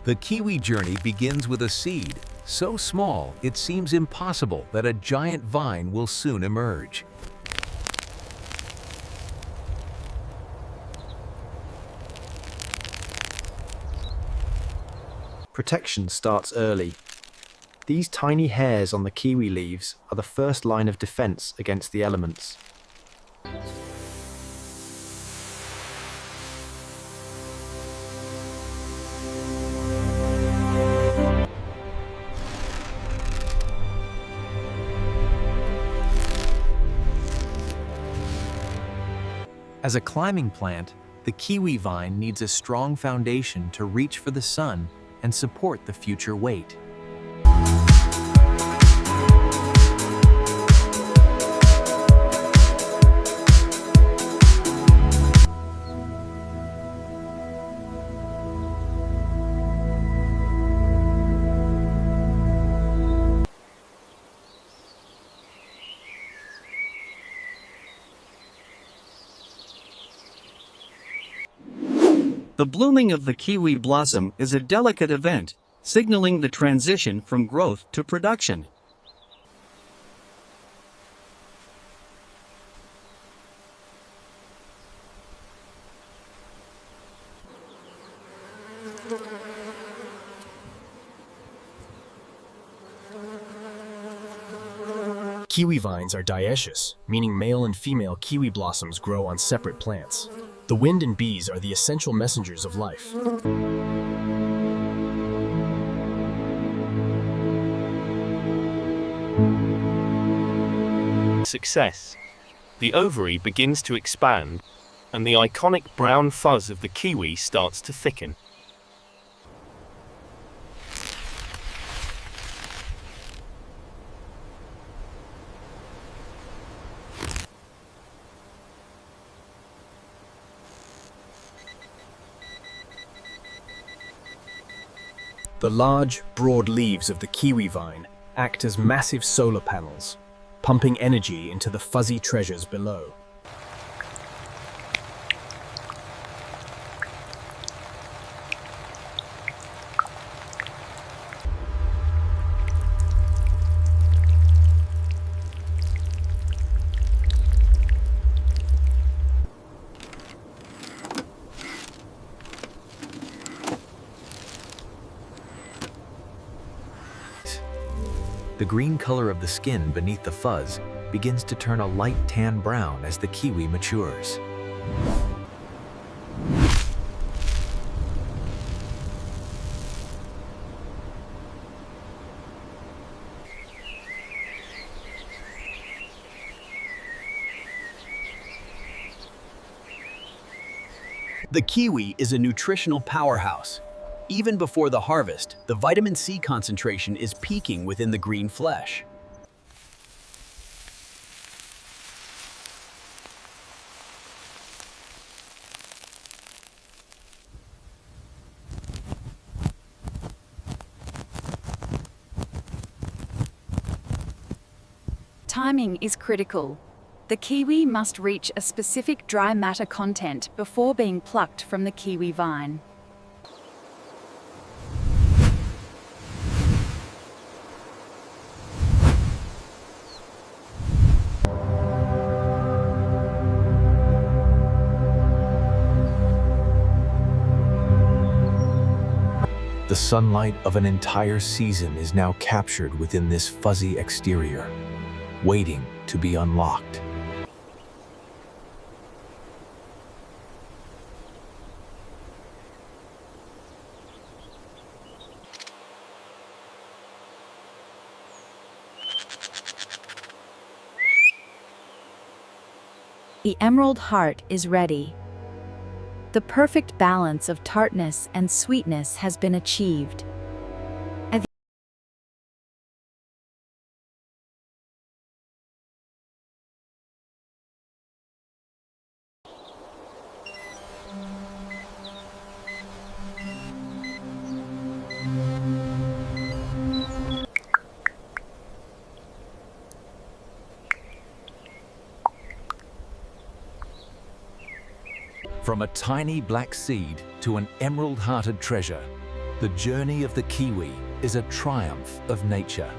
The kiwi journey begins with a seed, so small it seems impossible that a giant vine will soon emerge. Protection starts early. These tiny hairs on the kiwi leaves are the first line of defense against the elements. As a climbing plant, the kiwi vine needs a strong foundation to reach for the sun and support the future weight. The blooming of the kiwi blossom is a delicate event, signaling the transition from growth to production. Kiwi vines are dioecious, meaning male and female kiwi blossoms grow on separate plants. The wind and bees are the essential messengers of life. Success. The ovary begins to expand, and the iconic brown fuzz of the kiwi starts to thicken. The large, broad leaves of the kiwi vine act as massive solar panels, pumping energy into the fuzzy treasures below. The green color of the skin beneath the fuzz begins to turn a light tan brown as the kiwi matures. The kiwi is a nutritional powerhouse. Even before the harvest, the vitamin C concentration is peaking within the green flesh. Timing is critical. The kiwi must reach a specific dry matter content before being plucked from the kiwi vine. The sunlight of an entire season is now captured within this fuzzy exterior, waiting to be unlocked. The emerald heart is ready. The perfect balance of tartness and sweetness has been achieved. From a tiny black seed to an emerald-hearted treasure, The journey of the kiwi is a triumph of nature.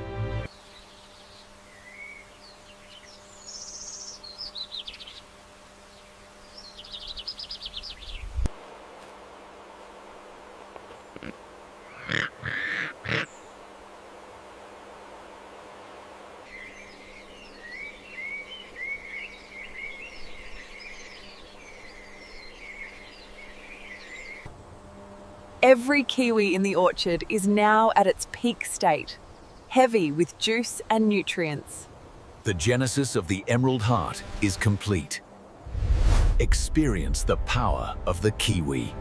Every kiwi in the orchard is now at its peak state, heavy with juice and nutrients. The genesis of the Emerald Heart is complete. Experience the power of the kiwi.